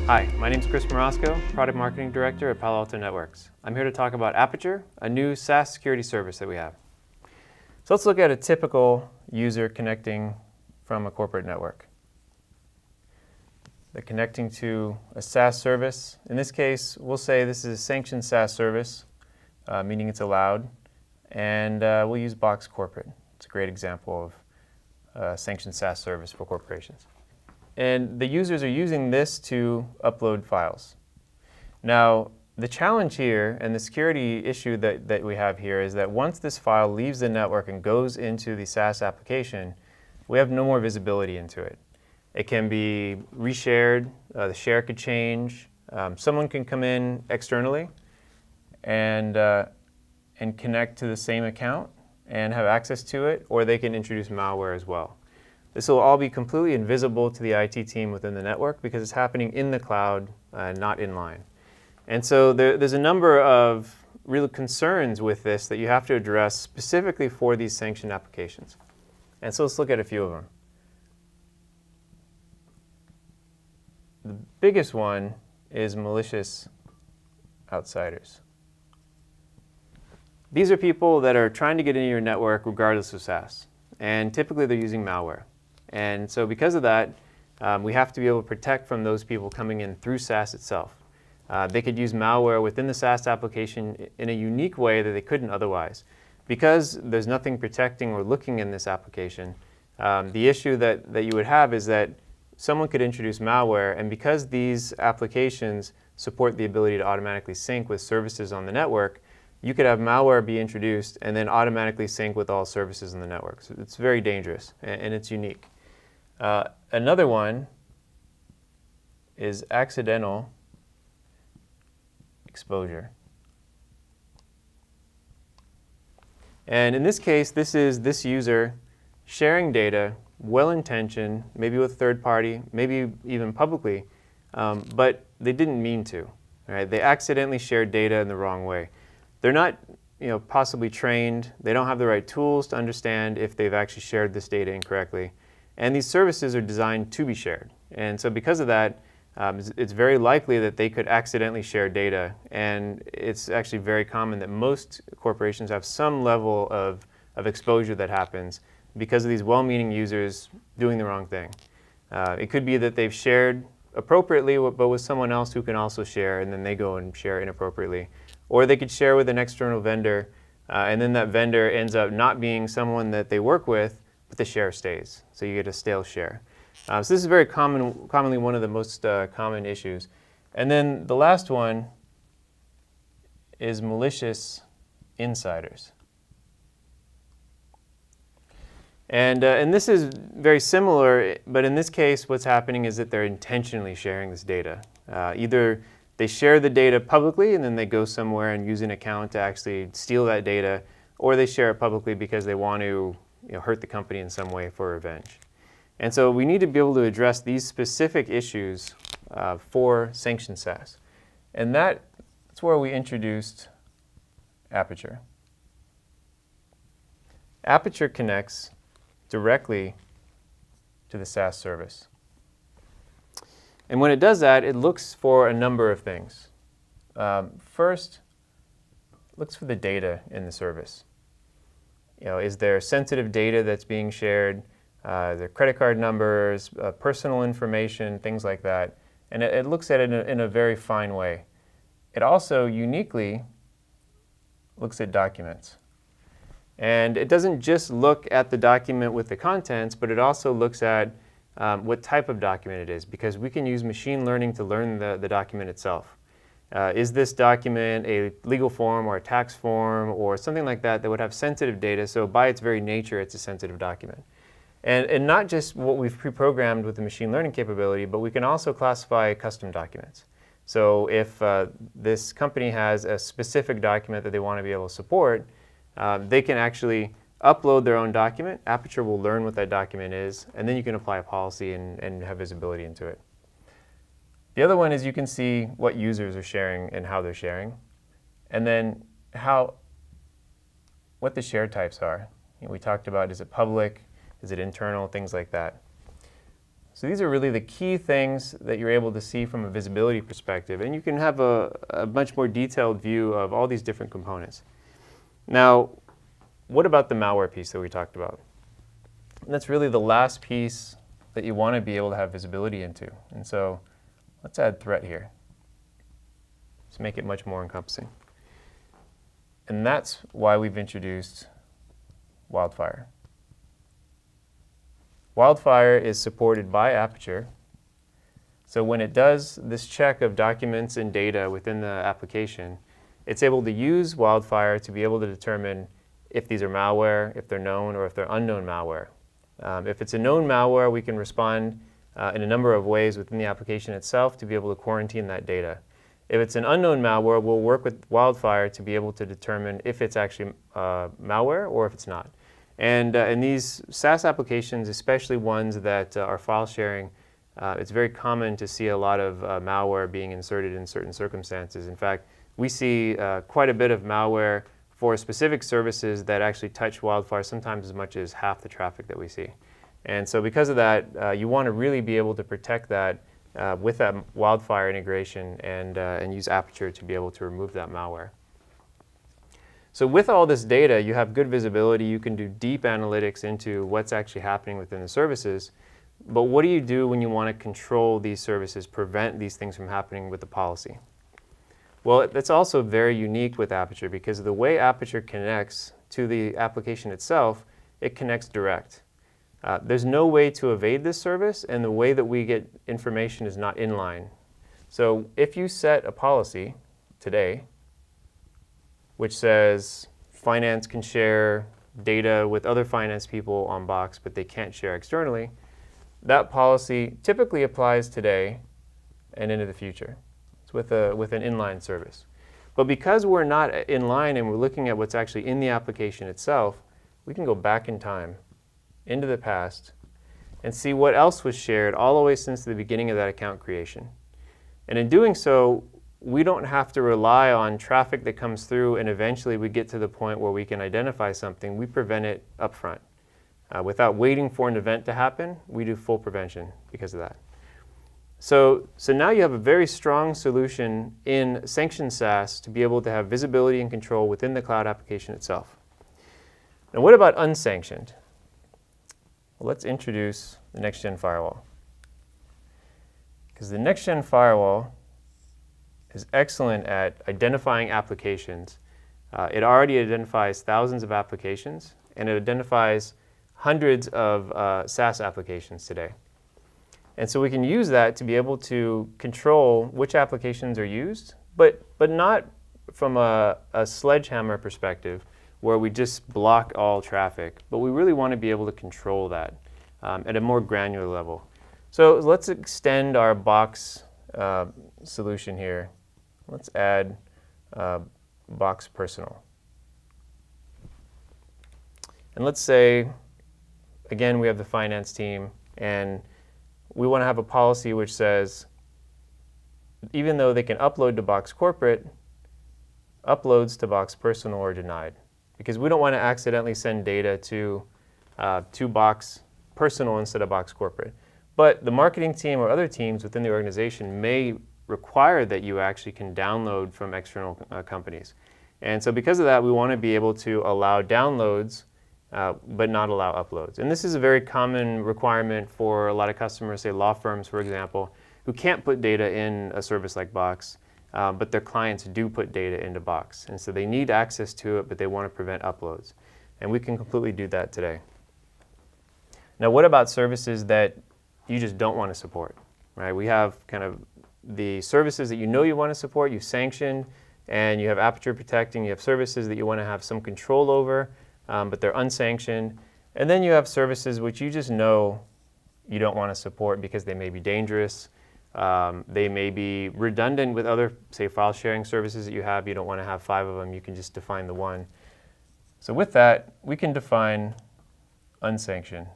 Hi, my name is Chris Morosco, Product Marketing Director at Palo Alto Networks. I'm here to talk about Aperture, a new SaaS security service that we have. So let's look at a typical user connecting from a corporate network. They're connecting to a SaaS service. In this case, we'll say this is a sanctioned SaaS service, meaning it's allowed, and we'll use Box Corporate. It's a great example of a sanctioned SaaS service for corporations. And the users are using this to upload files. Now, the challenge here and the security issue that we have here is that once this file leaves the network and goes into the SaaS application, we have no more visibility into it. It can be reshared, the share could change, someone can come in externally and connect to the same account and have access to it, or they can introduce malware as well. This will all be completely invisible to the IT team within the network because it's happening in the cloud, not inline. And so there's a number of real concerns with this that you have to address specifically for these sanctioned applications. And so let's look at a few of them. The biggest one is malicious outsiders. These are people that are trying to get into your network regardless of SaaS. And typically they're using malware. And so because of that, we have to be able to protect from those people coming in through SaaS itself. They could use malware within the SaaS application in a unique way that they couldn't otherwise. Because there's nothing protecting or looking in this application, the issue that you would have is that someone could introduce malware, and because these applications support the ability to automatically sync with services on the network, you could have malware be introduced and then automatically sync with all services in the network. So it's very dangerous and it's unique. Another one is accidental exposure. And in this case, this is this user sharing data, well-intentioned, maybe with a third party, maybe even publicly, but they didn't mean to. Right? They accidentally shared data in the wrong way. They're not possibly trained. They don't have the right tools to understand if they've actually shared this data incorrectly. And these services are designed to be shared. And so because of that, it's very likely that they could accidentally share data. And it's actually very common that most corporations have some level of exposure that happens because of these well-meaning users doing the wrong thing. It could be that they've shared appropriately, but with someone else who can also share, and then they go and share inappropriately. Or they could share with an external vendor, and then that vendor ends up not being someone that they work with, but the share stays. So you get a stale share. So this is very commonly one of the most common issues. And then the last one is malicious insiders. And this is very similar, but in this case, what's happening is that they're intentionally sharing this data. Either they share the data publicly and then they go somewhere and use an account to actually steal that data, or they share it publicly because they want to hurt the company in some way for revenge. And so we need to be able to address these specific issues for sanctioned SaaS. And that's where we introduced Aperture. Aperture connects directly to the SaaS service. And when it does that, it looks for a number of things. First, it looks for the data in the service. Is there sensitive data that's being shared? Their credit card numbers, personal information, things like that. And it looks at it in a very fine way. It also uniquely looks at documents. And it doesn't just look at the document with the contents, but it also looks at what type of document it is, because we can use machine learning to learn the document itself. Is this document a legal form or a tax form or something like that that would have sensitive data? So by its very nature, it's a sensitive document. And not just what we've pre-programmed with the machine learning capability, but we can also classify custom documents. So if this company has a specific document that they want to be able to support, they can actually upload their own document. Aperture will learn what that document is, and then you can apply a policy and have visibility into it. The other one is you can see what users are sharing and how they're sharing, and then what the share types are. We talked about, is it public, is it internal, things like that. So these are really the key things that you're able to see from a visibility perspective, and you can have a much more detailed view of all these different components. Now, what about the malware piece that we talked about? And that's really the last piece that you want to be able to have visibility into. And so let's add threat here to make it much more encompassing. And that's why we've introduced Wildfire. Wildfire is supported by Aperture. So when it does this check of documents and data within the application, it's able to use Wildfire to be able to determine if these are malware, if they're known, or if they're unknown malware. If it's a known malware, we can respond in a number of ways within the application itself to be able to quarantine that data. If it's an unknown malware, we'll work with Wildfire to be able to determine if it's actually malware or if it's not. And in these SaaS applications, especially ones that are file sharing, it's very common to see a lot of malware being inserted in certain circumstances. In fact, we see quite a bit of malware for specific services that actually touch Wildfire, sometimes as much as half the traffic that we see. And so because of that, you want to really be able to protect that with that Wildfire integration and use Aperture to be able to remove that malware. So with all this data, you have good visibility. You can do deep analytics into what's actually happening within the services. But what do you do when you want to control these services, prevent these things from happening with the policy? Well, that's also very unique with Aperture because of the way Aperture connects to the application itself, it connects direct. There's no way to evade this service, and the way that we get information is not inline. So if you set a policy today, which says finance can share data with other finance people on Box, but they can't share externally, that policy typically applies today and into the future. It's with an inline service. But because we're not inline and we're looking at what's actually in the application itself, we can go back in time, into the past, and see what else was shared all the way since the beginning of that account creation. And in doing so, we don't have to rely on traffic that comes through and eventually we get to the point where we can identify something. We prevent it up front. Without waiting for an event to happen, we do full prevention because of that. So now you have a very strong solution in sanctioned SaaS to be able to have visibility and control within the cloud application itself. Now what about unsanctioned? Well, let's introduce the next-gen firewall. Because the next-gen firewall is excellent at identifying applications. It already identifies thousands of applications, and it identifies hundreds of SaaS applications today. And so we can use that to be able to control which applications are used, but not from a sledgehammer perspective where we just block all traffic, but we really want to be able to control that at a more granular level. So let's extend our Box solution here. Let's add Box Personal. And let's say, again, we have the finance team, and we want to have a policy which says, even though they can upload to Box Corporate, uploads to Box Personal are denied. Because we don't want to accidentally send data to Box Personal instead of Box Corporate. But the marketing team or other teams within the organization may require that you actually can download from external companies. And so because of that, we want to be able to allow downloads, but not allow uploads. And this is a very common requirement for a lot of customers, say law firms, for example, who can't put data in a service like Box, but their clients do put data into Box. And so they need access to it, but they want to prevent uploads. And we can completely do that today. Now, what about services that you just don't want to support? Right? We have kind of the services that you know you want to support, you've sanctioned, and you have Aperture protecting, you have services that you want to have some control over, but they're unsanctioned. And then you have services which you just know you don't want to support because they may be dangerous, they may be redundant with other, say, file sharing services that you have. You don't want to have 5 of them, you can just define the one. So with that, we can define unsanctioned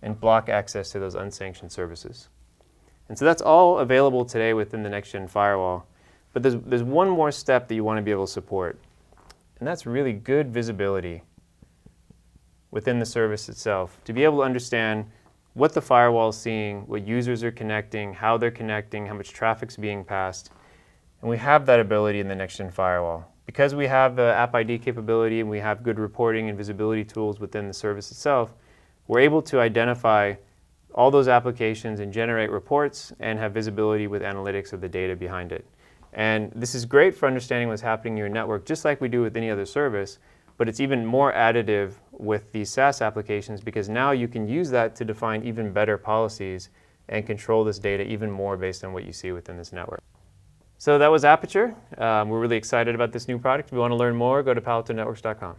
and block access to those unsanctioned services. And so that's all available today within the next-gen firewall. But there's one more step that you want to be able to support, and that's really good visibility within the service itself, to be able to understand what the firewall is seeing, what users are connecting, how they're connecting, how much traffic's being passed. And we have that ability in the next-gen firewall. Because we have the App ID capability and we have good reporting and visibility tools within the service itself, we're able to identify all those applications and generate reports and have visibility with analytics of the data behind it. And this is great for understanding what's happening in your network, just like we do with any other service, but it's even more additive with these SaaS applications because now you can use that to define even better policies and control this data even more based on what you see within this network. So that was Aperture. We're really excited about this new product. If you want to learn more, go to palotonetworks.com.